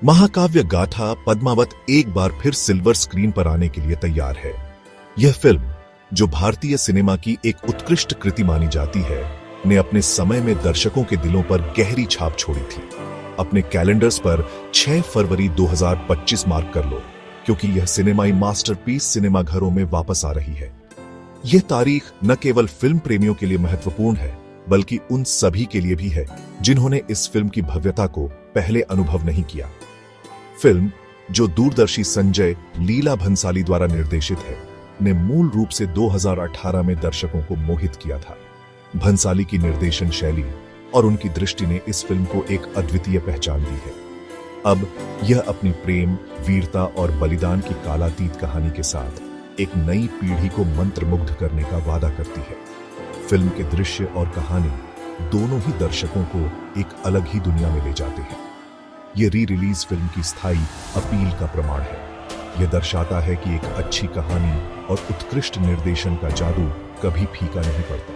महाकाव्य गाथा पद्मावत एक बार फिर सिल्वर स्क्रीन पर आने के लिए तैयार है। यह फिल्म, जो भारतीय सिनेमा की एक उत्कृष्ट कृति मानी जाती है, ने अपने समय में दर्शकों के दिलों पर गहरी छाप छोड़ी थी। अपने कैलेंडर्स पर 6 फरवरी 2025 मार्क कर लो, क्योंकि यह सिनेमाई मास्टरपीस सिनेमाघरों में वापस आ रही है। यह तारीख न केवल फिल्म प्रेमियों के लिए महत्वपूर्ण है, बल्कि उन सभी के लिए भी है जिन्होंने इस फिल्म की भव्यता को पहले अनुभव नहीं किया। फिल्म, जो दूरदर्शी संजय लीला भंसाली द्वारा निर्देशित है, ने मूल रूप से 2018 में दर्शकों को मोहित किया था। भंसाली की निर्देशन शैली और उनकी दृष्टि ने इस फिल्म को एक अद्वितीय पहचान दी है। अब यह अपनी प्रेम, वीरता और बलिदान की कालातीत कहानी के साथ एक नई पीढ़ी को मंत्रमुग्ध करने का वादा करती है। फिल्म के दृश्य और कहानी दोनों ही दर्शकों को एक अलग ही दुनिया में ले जाते हैं। यह री रिलीज फिल्म की स्थायी अपील का प्रमाण है। यह दर्शाता है कि एक अच्छी कहानी और उत्कृष्ट निर्देशन का जादू कभी फीका नहीं पड़ता।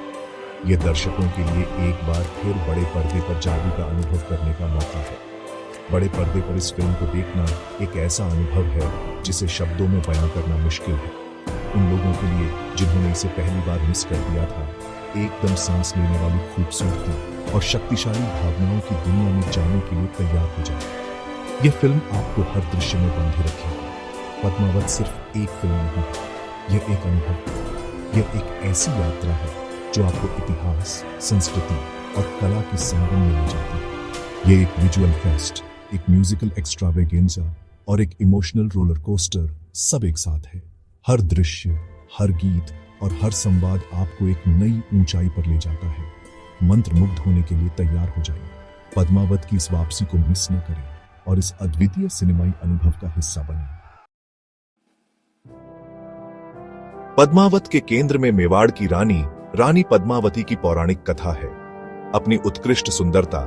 यह दर्शकों के लिए एक बार फिर बड़े पर्दे पर जादू का अनुभव करने का मौका है। बड़े पर्दे पर इस फिल्म को देखना एक ऐसा अनुभव है जिसे शब्दों में बयां करना मुश्किल है। उन लोगों के लिए जिन्होंने इसे पहली बार मिस कर दिया था, एकदम सांस लेने वाली खूबसूरती और शक्तिशाली भावनाओं की दुनिया में जाने के लिए तैयार हो जाए। यह फिल्म आपको हर दृश्य में बांधे रखेगी। पद्मावत सिर्फ एक फिल्म नहीं है, यह एक अनुभव है। यह एक ऐसी यात्रा है जो आपको इतिहास, संस्कृति और कला के संगम में ले जाती है। यह एक विजुअल फेस्ट, एक म्यूजिकल एक्स्ट्रावेगेंजा और एक इमोशनल रोलर कोस्टर सब एक साथ है। हर दृश्य, हर गीत और हर संवाद आपको एक नई ऊंचाई पर ले जाता है। मंत्रमुग्ध होने के लिए तैयार हो जाइए। पद्मावत की इस वापसी को मिस न करें और इस अद्वितीय सिनेमाई अनुभव का हिस्सा बने। पद्मावत के केंद्र में मेवाड़ की रानी पद्मावती की पौराणिक कथा है। अपनी उत्कृष्ट सुंदरता,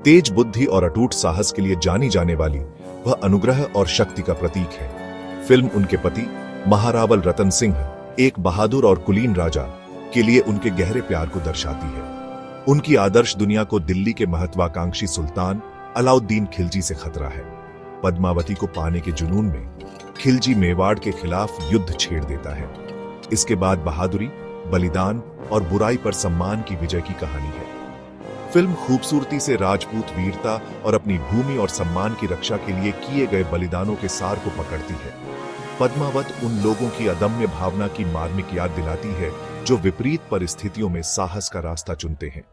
तेज बुद्धि और अटूट साहस के लिए जानी जाने वाली वह अनुग्रह और शक्ति का प्रतीक है। फिल्म उनके पति महारावल रतन सिंह, एक बहादुर और कुलीन राजा, के लिए उनके गहरे प्यार को दर्शाती है। उनकी आदर्श दुनिया को दिल्ली के महत्वाकांक्षी सुल्तान अलाउद्दीन खिलजी से खतरा है। पद्मावती को पाने के जुनून में खिलजी मेवाड़ के खिलाफ युद्ध छेड़ देता है। इसके बाद बहादुरी, बलिदान और बुराई पर सम्मान की विजय की कहानी है। फिल्म खूबसूरती से राजपूत वीरता और अपनी भूमि और सम्मान की रक्षा के लिए किए गए बलिदानों के सार को पकड़ती है। पद्मावत उन लोगों की अदम्य भावना की मार्मिक याद दिलाती है जो विपरीत परिस्थितियों में साहस का रास्ता चुनते हैं।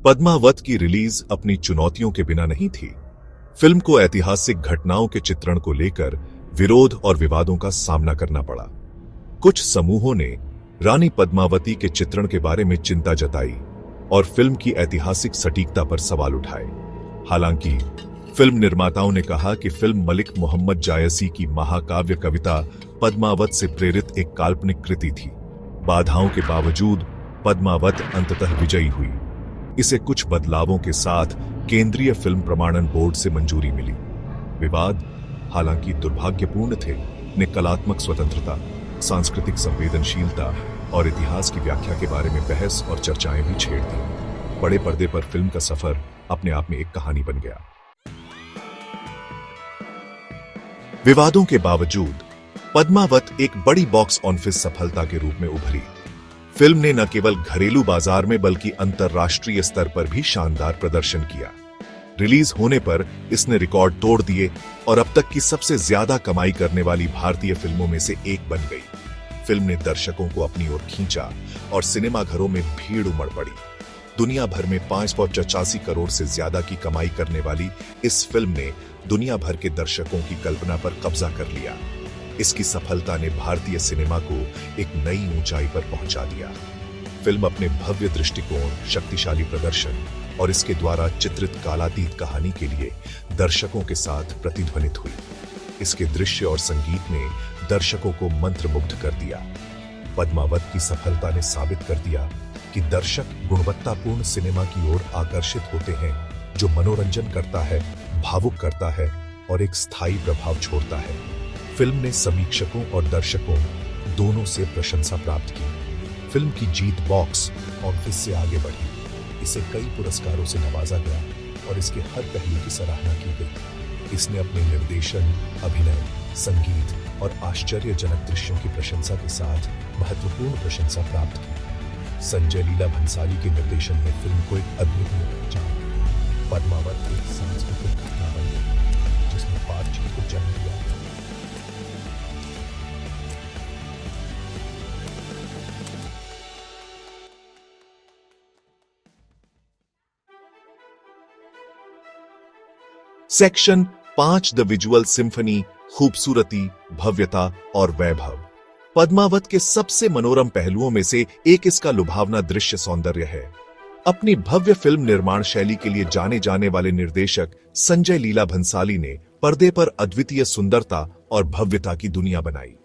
पद्मावत की रिलीज अपनी चुनौतियों के बिना नहीं थी। फिल्म को ऐतिहासिक घटनाओं के चित्रण को लेकर विरोध और विवादों का सामना करना पड़ा। कुछ समूहों ने रानी पद्मावती के चित्रण के बारे में चिंता जताई और फिल्म की ऐतिहासिक सटीकता पर सवाल उठाए। हालांकि फिल्म निर्माताओं ने कहा कि फिल्म मलिक मोहम्मद जायसी की महाकाव्य कविता पद्मावत से प्रेरित एक काल्पनिक कृति थी। बाधाओं के बावजूद पद्मावत अंततः विजयी हुई। इसे कुछ बदलावों के साथ केंद्रीय फिल्म प्रमाणन बोर्ड से मंजूरी मिली। विवाद, हालांकि दुर्भाग्यपूर्ण थे, ने कलात्मक स्वतंत्रता, सांस्कृतिक संवेदनशीलता और इतिहास की व्याख्या के बारे में बहस और चर्चाएं भी छेड़ दी। बड़े पर्दे पर फिल्म का सफर अपने आप में एक कहानी बन गया। विवादों के बावजूद पद्मावत एक बड़ी बॉक्स ऑफिस सफलता के रूप में उभरी। फिल्म ने न केवल घरेलू बाजार में बल्कि अंतर्राष्ट्रीय स्तर पर भी शानदार प्रदर्शन किया। रिलीज होने पर इसने रिकॉर्ड तोड़ दिए और अब तक की सबसे ज्यादा कमाई करने वाली भारतीय फिल्मों में से एक बन गई। फिल्म ने दर्शकों को अपनी ओर खींचा और सिनेमाघरों में भीड़ उमड़ पड़ी। दुनिया भर में 585 करोड़ से ज्यादा की कमाई करने वाली इस फिल्म ने दुनिया भर के दर्शकों की कल्पना पर कब्जा कर लिया। इसकी सफलता ने भारतीय सिनेमा को एक नई ऊंचाई पर पहुंचा दिया। फिल्म अपने भव्य दृष्टिकोण, शक्तिशाली प्रदर्शन और इसके द्वारा चित्रित कालातीत कहानी के लिए दर्शकों के साथ प्रतिध्वनित हुई। इसके दृश्य और संगीत ने दर्शकों को मंत्रमुग्ध कर दिया। पद्मावत की सफलता ने साबित कर दिया कि दर्शक गुणवत्तापूर्ण सिनेमा की ओर आकर्षित होते हैं, जो मनोरंजन करता है, भावुक करता है और एक स्थायी प्रभाव छोड़ता है। फिल्म ने समीक्षकों और दर्शकों दोनों से प्रशंसा प्राप्त की। फिल्म की जीत बॉक्स ऑफिस से आगे बढ़ी। इसे कई पुरस्कारों से नवाजा गया और इसके हर पहलू की सराहना की गई। इसने अपने निर्देशन, अभिनय, संगीत और आश्चर्यजनक दृश्यों की प्रशंसा के साथ महत्वपूर्ण प्रशंसा प्राप्त की। संजय लीला भंसाली के निर्देशन में फिल्म को एक अद्वितीय पहचान। पद्मावत एक सांस्कृतिक घटना बन गई जिसने बातचीत को जन्म दिया। सेक्शन 5 द विजुअल सिम्फनी, खूबसूरती, भव्यता और वैभव। पद्मावत के सबसे मनोरम पहलुओं में से एक इसका लुभावना दृश्य सौंदर्य है। अपनी भव्य फिल्म निर्माण शैली के लिए जाने जाने वाले निर्देशक संजय लीला भंसाली ने पर्दे पर अद्वितीय सुंदरता और भव्यता की दुनिया बनाई।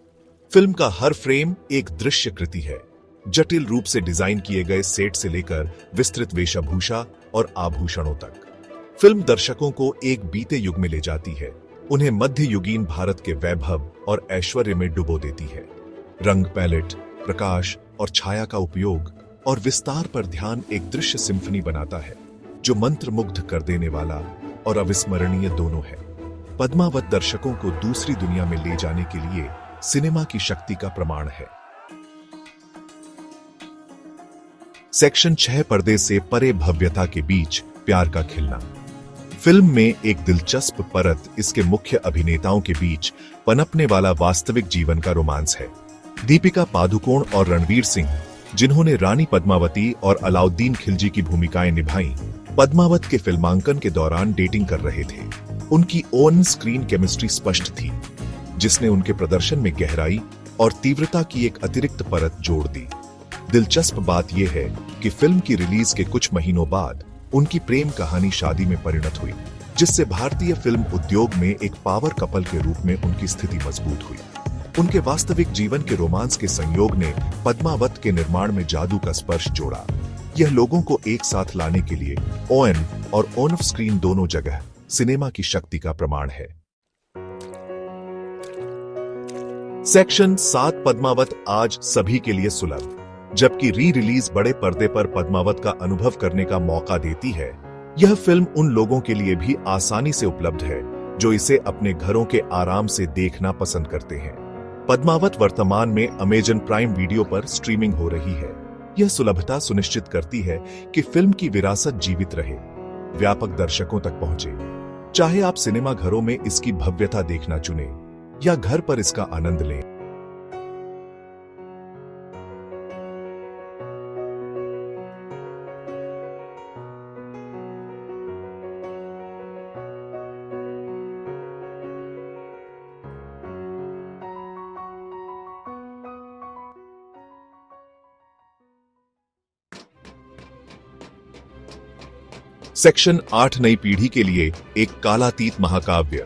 फिल्म का हर फ्रेम एक दृश्य कृति है। जटिल रूप से डिजाइन किए गए सेट से लेकर विस्तृत वेशभूषा और आभूषणों तक फिल्म दर्शकों को एक बीते युग में ले जाती है, उन्हें मध्ययुगीन भारत के वैभव और ऐश्वर्य में डुबो देती है। रंग पैलेट, प्रकाश और छाया का उपयोग और विस्तार पर ध्यान एक दृश्य सिम्फनी बनाता है जो मंत्रमुग्ध कर देने वाला और अविस्मरणीय दोनों है। पद्मावत दर्शकों को दूसरी दुनिया में ले जाने के लिए सिनेमा की शक्ति का प्रमाण है। सेक्शन 6 पर्दे से परे भव्यता के बीच प्यार का खिलना। फिल्म में एक दिलचस्प परत इसके मुख्य अभिनेताओं के बीच पनपने वाला वास्तविक जीवन का रोमांस है। दीपिका पादुकोण और रणवीर सिंह, जिन्होंने रानी पद्मावती और अलाउद्दीन खिलजी की भूमिकाएं निभाईं, पद्मावत के फिल्मांकन के दौरान डेटिंग कर रहे थे। उनकी ऑन स्क्रीन केमिस्ट्री स्पष्ट थी, जिसने उनके प्रदर्शन में गहराई और तीव्रता की एक अतिरिक्त परत जोड़ दी। दिलचस्प बात यह है कि फिल्म की रिलीज के कुछ महीनों बाद उनकी प्रेम कहानी शादी में परिणत हुई, जिससे भारतीय फिल्म उद्योग में एक पावर कपल के रूप में उनकी स्थिति मजबूत हुई। उनके वास्तविक जीवन के रोमांस के संयोग ने पद्मावत के निर्माण में जादू का स्पर्श जोड़ा। यह लोगों को एक साथ लाने के लिए ऑन और ऑफ स्क्रीन दोनों जगह सिनेमा की शक्ति का प्रमाण है। सेक्शन 7 पद्मावत आज सभी के लिए सुलभ। जबकि री रिलीज बड़े पर्दे पर पद्मावत का अनुभव करने का मौका देती है, यह फिल्म उन लोगों के लिए भी आसानी से उपलब्ध है जो इसे अपने घरों के आराम से देखना पसंद करते हैं। पद्मावत वर्तमान में अमेजन प्राइम वीडियो पर स्ट्रीमिंग हो रही है। यह सुलभता सुनिश्चित करती है कि फिल्म की विरासत जीवित रहे, व्यापक दर्शकों तक पहुंचे। चाहे आप सिनेमा घरों में इसकी भव्यता देखना चुने या घर पर इसका आनंद लें। सेक्शन 8 नई पीढ़ी के लिए एक कालातीत महाकाव्य।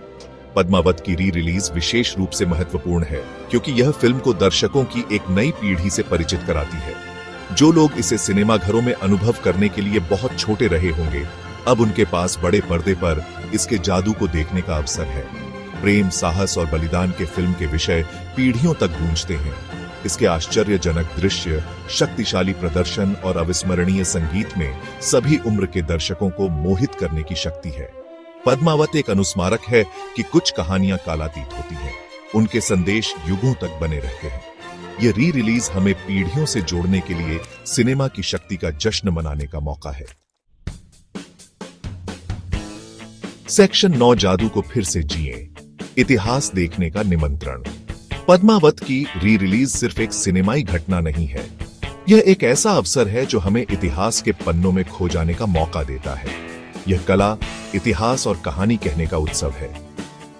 पद्मावत की री रिलीज विशेष रूप से महत्वपूर्ण है क्योंकि यह फिल्म को दर्शकों की एक नई पीढ़ी से परिचित कराती है। जो लोग इसे सिनेमा घरों में अनुभव करने के लिए बहुत छोटे रहे होंगे, अब उनके पास बड़े पर्दे पर इसके जादू को देखने का अवसर है। प्रेम, साहस और बलिदान के फिल्म के विषय पीढ़ियों तक गूंजते हैं। इसके आश्चर्यजनक दृश्य, शक्तिशाली प्रदर्शन और अविस्मरणीय संगीत में सभी उम्र के दर्शकों को मोहित करने की शक्ति है। पद्मावत एक अनुस्मारक है कि कुछ कहानियां कालातीत होती हैं, उनके संदेश युगों तक बने रहते हैं। यह री रिलीज हमें पीढ़ियों से जोड़ने के लिए सिनेमा की शक्ति का जश्न मनाने का मौका है। सेक्शन 9 जादू को फिर से जिए, इतिहास देखने का निमंत्रण। पद्मावत की री रिलीज सिर्फ एक सिनेमाई घटना नहीं है, यह एक ऐसा अवसर है जो हमें इतिहास के पन्नों में खो जाने का मौका देता है। यह कला, इतिहास और कहानी कहने का उत्सव है।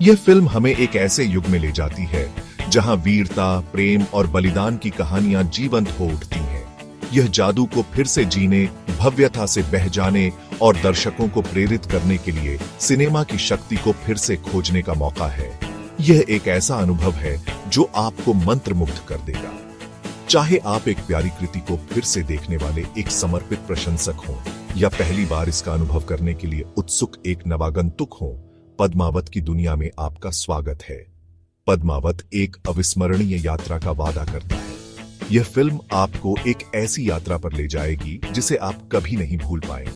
यह फिल्म हमें एक ऐसे युग में ले जाती है जहां वीरता, प्रेम और बलिदान की कहानियां जीवंत हो उठती हैं। यह जादू को फिर से जीने, भव्यता से बह जाने और दर्शकों को प्रेरित करने के लिए सिनेमा की शक्ति को फिर से खोजने का मौका है। यह एक ऐसा अनुभव है जो आपको मंत्रमुग्ध कर देगा। चाहे आप एक प्यारी कृति को फिर से देखने वाले एक समर्पित प्रशंसक हों या पहली बार इसका अनुभव करने के लिए उत्सुक एक नवागंतुक हों, पद्मावत की दुनिया में आपका स्वागत है। पद्मावत एक अविस्मरणीय यात्रा का वादा करता है। यह फिल्म आपको एक ऐसी यात्रा पर ले जाएगी जिसे आप कभी नहीं भूल पाएंगे।